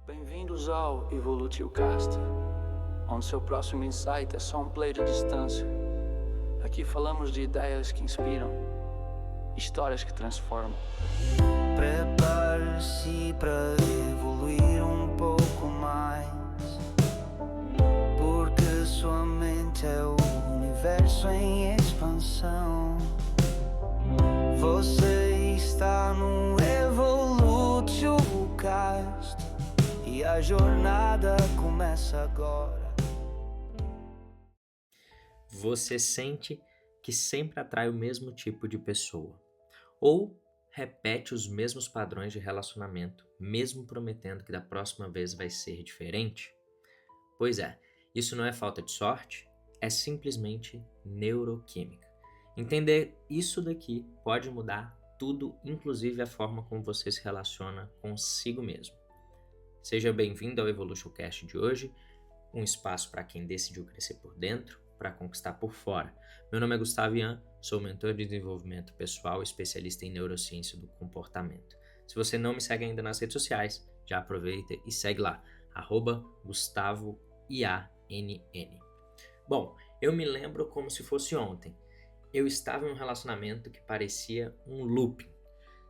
Bem-vindos ao Evolutio Cast, onde seu próximo insight é só um play de distância. Aqui falamos de ideias que inspiram, histórias que transformam. Prepare-se para evoluir um pouco mais, porque sua mente é o universo em expansão. Você está no Evolutio Cast e a jornada começa agora. Você sente que sempre atrai o mesmo tipo de pessoa, ou repete os mesmos padrões de relacionamento, mesmo prometendo que da próxima vez vai ser diferente? Pois é, isso não é falta de sorte, é simplesmente neuroquímica. Entender isso daqui pode mudar tudo, inclusive a forma como você se relaciona consigo mesmo. Seja bem-vindo ao Evolution Cast de hoje, um espaço para quem decidiu crescer por dentro, para conquistar por fora. Meu nome é Gustavo Ian, sou mentor de desenvolvimento pessoal, especialista em neurociência do comportamento. Se você não me segue ainda nas redes sociais, já aproveita e segue lá, @GustavoIANN. Bom, eu me lembro como se fosse ontem. Eu estava em um relacionamento que parecia um looping.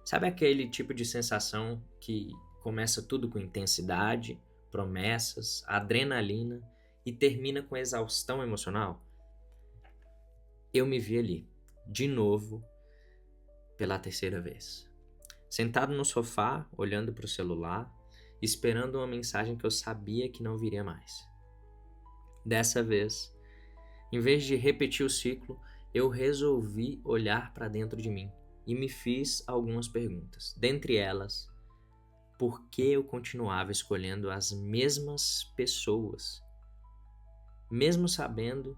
Sabe aquele tipo de sensação que começa tudo com intensidade, promessas, adrenalina e termina com exaustão emocional? Eu me vi ali, de novo, pela terceira vez. Sentado no sofá, olhando para o celular, esperando uma mensagem que eu sabia que não viria mais. Dessa vez, em vez de repetir o ciclo, eu resolvi olhar para dentro de mim e me fiz algumas perguntas. Dentre elas, por que eu continuava escolhendo as mesmas pessoas, mesmo sabendo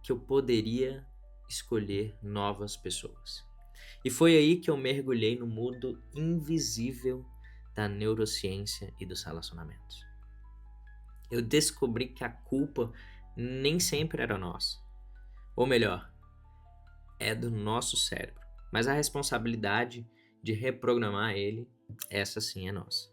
que eu poderia escolher novas pessoas? E foi aí que eu mergulhei no mundo invisível da neurociência e dos relacionamentos. Eu descobri que a culpa nem sempre era nossa. Ou melhor, é do nosso cérebro. Mas a responsabilidade de reprogramar ele, essa sim é nossa.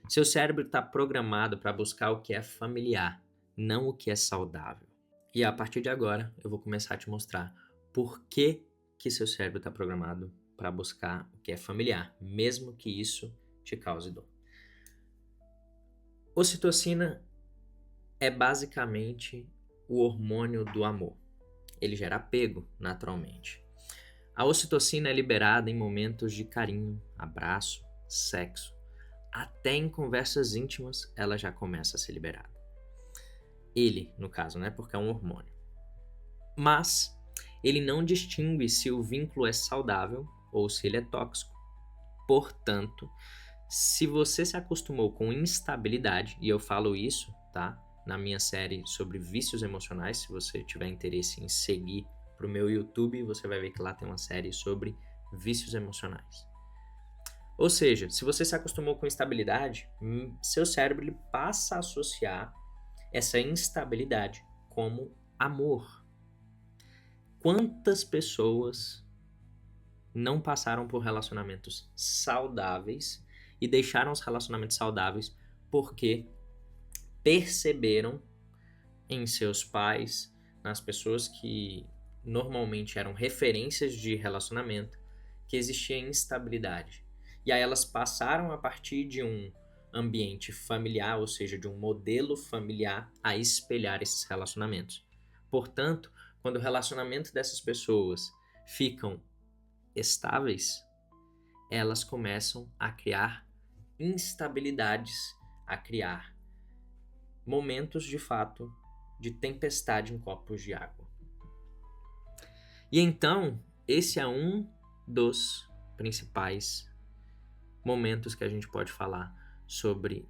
Seu cérebro está programado para buscar o que é familiar, não o que é saudável. E a partir de agora, eu vou começar a te mostrar por que seu cérebro está programado para buscar o que é familiar, mesmo que isso te cause dor. Ocitocina é basicamente o hormônio do amor. Ele gera apego, naturalmente. A ocitocina é liberada em momentos de carinho, abraço, sexo. Até em conversas íntimas ela já começa a ser liberada. Ele, no caso, né? Porque é um hormônio. Mas ele não distingue se o vínculo é saudável ou se ele é tóxico. Portanto, se você se acostumou com instabilidade, e eu falo isso, tá? Na minha série sobre vícios emocionais, se você tiver interesse em seguir para o meu YouTube, você vai ver que lá tem uma série sobre vícios emocionais. Ou seja, se você se acostumou com instabilidade, seu cérebro ele passa a associar essa instabilidade como amor. Quantas pessoas não passaram por relacionamentos saudáveis e deixaram os relacionamentos saudáveis porque perceberam em seus pais, nas pessoas que normalmente eram referências de relacionamento, que existia instabilidade. E aí elas passaram a partir de um ambiente familiar, ou seja, de um modelo familiar, a espelhar esses relacionamentos. Portanto, quando o relacionamento dessas pessoas ficam estáveis, elas começam a criar instabilidades, a criar momentos de fato de tempestade em copos de água. E então, esse é um dos principais momentos que a gente pode falar sobre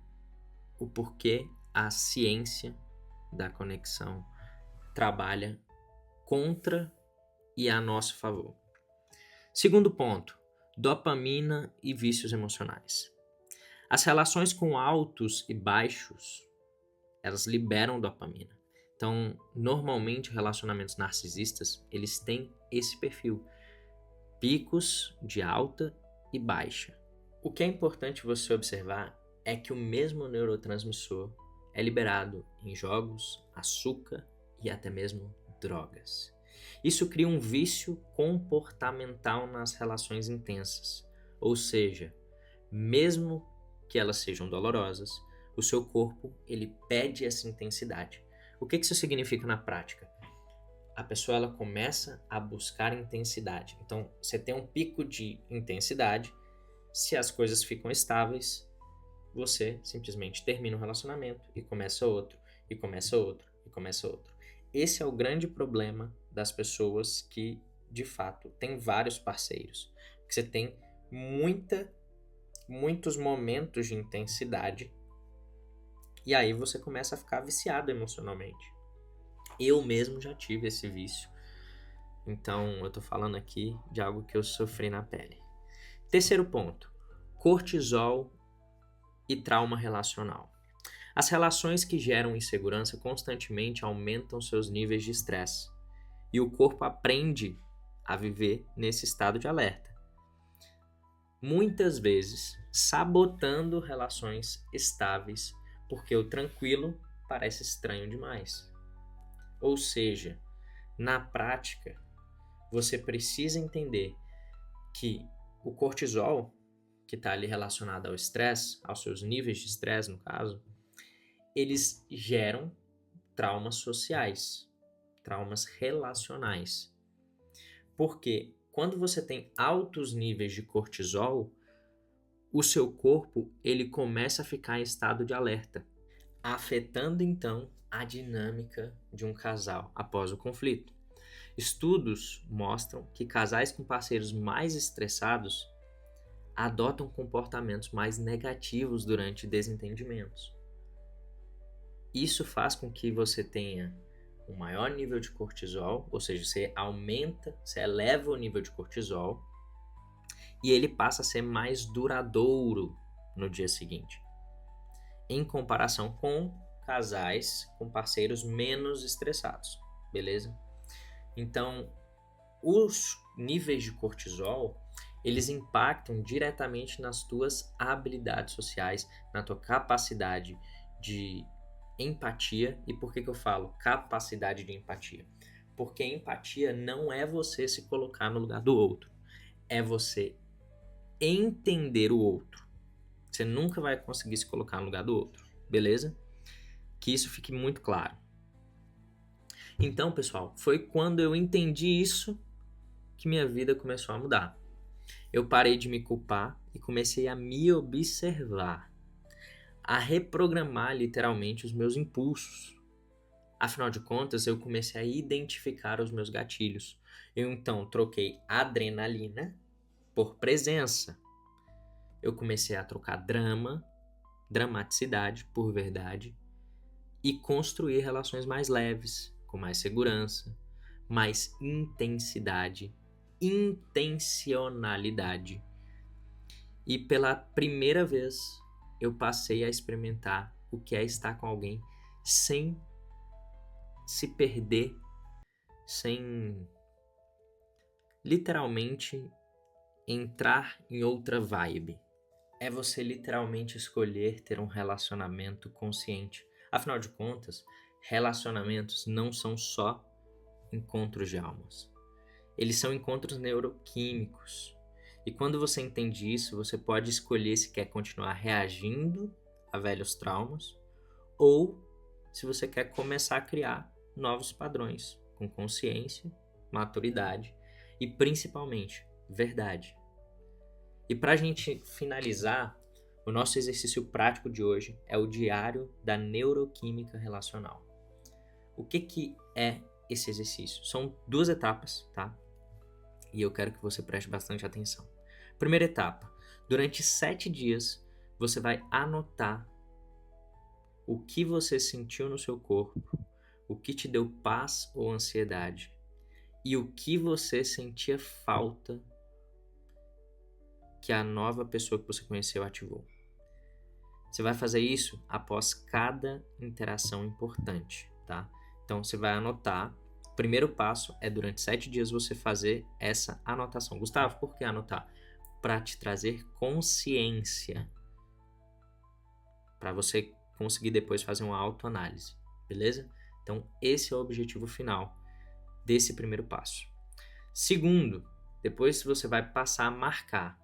o porquê a ciência da conexão trabalha contra e a nosso favor. Segundo ponto, dopamina e vícios emocionais. As relações com altos e baixos, elas liberam dopamina. Então, normalmente relacionamentos narcisistas, eles têm esse perfil. Picos de alta e baixa. O que é importante você observar é que o mesmo neurotransmissor é liberado em jogos, açúcar e até mesmo drogas. Isso cria um vício comportamental nas relações intensas, ou seja, mesmo que elas sejam dolorosas, o seu corpo ele pede essa intensidade. O que isso significa na prática? A pessoa ela começa a buscar intensidade. Então, você tem um pico de intensidade, se as coisas ficam estáveis, você simplesmente termina um relacionamento e começa outro, e começa outro, e começa outro. Esse é o grande problema das pessoas que, de fato, têm vários parceiros. Porque você tem muitos momentos de intensidade e aí você começa a ficar viciado emocionalmente. Eu mesmo já tive esse vício. Então, eu tô falando aqui de algo que eu sofri na pele. Terceiro ponto, cortisol e trauma relacional. As relações que geram insegurança constantemente aumentam seus níveis de estresse e o corpo aprende a viver nesse estado de alerta. Muitas vezes sabotando relações estáveis porque o tranquilo parece estranho demais. Ou seja, na prática, você precisa entender que o cortisol, que está ali relacionado ao estresse, aos seus níveis de estresse no caso, eles geram traumas sociais, traumas relacionais. Porque quando você tem altos níveis de cortisol, o seu corpo ele começa a ficar em estado de alerta, afetando então a dinâmica de um casal após o conflito. Estudos mostram que casais com parceiros mais estressados adotam comportamentos mais negativos durante desentendimentos. Isso faz com que você tenha um maior nível de cortisol, ou seja, você eleva o nível de cortisol e ele passa a ser mais duradouro no dia seguinte, em comparação com casais com parceiros menos estressados, beleza? Então, os níveis de cortisol, eles impactam diretamente nas tuas habilidades sociais, na tua capacidade de empatia. E por que eu falo capacidade de empatia? Porque empatia não é você se colocar no lugar do outro, é você entender o outro. Você nunca vai conseguir se colocar no lugar do outro, beleza? Que isso fique muito claro. Então, pessoal, foi quando eu entendi isso que minha vida começou a mudar. Eu parei de me culpar e comecei a me observar, a reprogramar literalmente os meus impulsos. Afinal de contas, eu comecei a identificar os meus gatilhos. Eu então troquei adrenalina por presença. Eu comecei a trocar dramaticidade por verdade e construir relações mais leves, com mais segurança, mais intensidade, intencionalidade. E pela primeira vez eu passei a experimentar o que é estar com alguém sem se perder, sem literalmente entrar em outra vibe. É você literalmente escolher ter um relacionamento consciente. Afinal de contas, relacionamentos não são só encontros de almas. Eles são encontros neuroquímicos. E quando você entende isso, você pode escolher se quer continuar reagindo a velhos traumas ou se você quer começar a criar novos padrões com consciência, maturidade e principalmente verdade. E para a gente finalizar, o nosso exercício prático de hoje é o diário da neuroquímica relacional. O que é esse exercício? São 2 etapas, tá? E eu quero que você preste bastante atenção. Primeira etapa, durante 7 dias, você vai anotar o que você sentiu no seu corpo, o que te deu paz ou ansiedade e o que você sentia falta que a nova pessoa que você conheceu ativou. Você vai fazer isso após cada interação importante, tá? Então você vai anotar. O primeiro passo é durante 7 dias você fazer essa anotação. Gustavo, por que anotar? Para te trazer consciência para você conseguir depois fazer uma autoanálise, beleza? Então, esse é o objetivo final desse primeiro passo. Segundo, depois você vai passar a marcar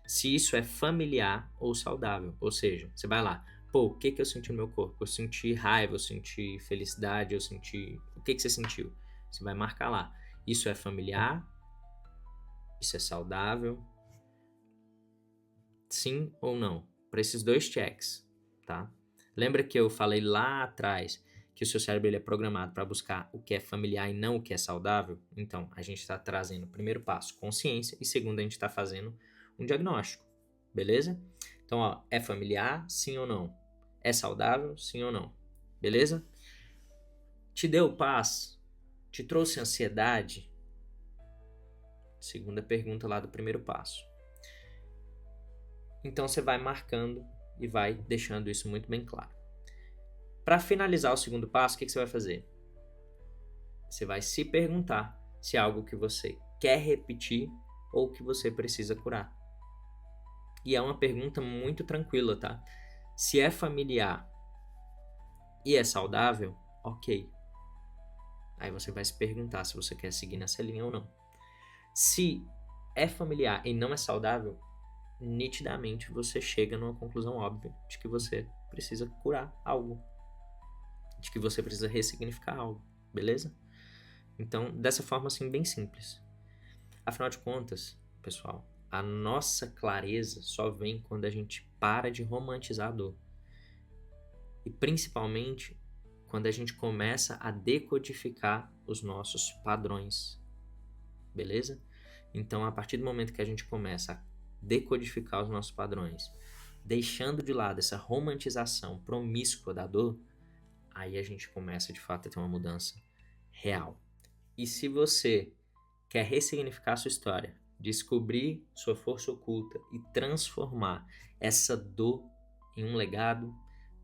se isso é familiar ou saudável. Ou seja, você vai lá, pô, o que eu senti no meu corpo? Eu senti raiva, eu senti felicidade, eu senti... O que você sentiu? Você vai marcar lá. Isso é familiar? Isso é saudável? Sim ou não? Para esses 2 checks, tá? Lembra que eu falei lá atrás que o seu cérebro ele é programado para buscar o que é familiar e não o que é saudável? Então, a gente está trazendo o primeiro passo, consciência, e segundo, a gente está fazendo um diagnóstico, beleza? Então, ó, é familiar, sim ou não? É saudável, sim ou não? Beleza? Te deu paz? Te trouxe ansiedade? Segunda pergunta lá do primeiro passo. Então, você vai marcando e vai deixando isso muito bem claro. Para finalizar o segundo passo, o que você vai fazer? Você vai se perguntar se é algo que você quer repetir ou que você precisa curar. E é uma pergunta muito tranquila, tá? Se é familiar e é saudável, ok. Aí você vai se perguntar se você quer seguir nessa linha ou não. Se é familiar e não é saudável, nitidamente você chega numa conclusão óbvia de que você precisa curar algo. De que você precisa ressignificar algo, beleza? Então, dessa forma assim, bem simples. Afinal de contas, pessoal, a nossa clareza só vem quando a gente para de romantizar a dor. E principalmente quando a gente começa a decodificar os nossos padrões. Beleza? Então, a partir do momento que a gente começa a decodificar os nossos padrões, deixando de lado essa romantização promíscua da dor, aí a gente começa de fato a ter uma mudança real. E se você quer ressignificar a sua história, descobrir sua força oculta e transformar essa dor em um legado,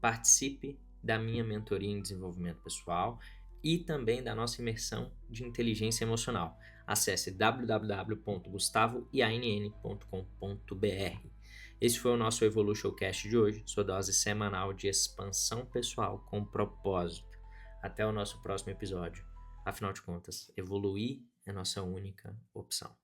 participe da minha mentoria em desenvolvimento pessoal e também da nossa imersão de inteligência emocional. Acesse www.gustavoiann.com.br. Esse foi o nosso Evolution Cast de hoje, sua dose semanal de expansão pessoal com propósito. Até o nosso próximo episódio. Afinal de contas, evoluir é nossa única opção.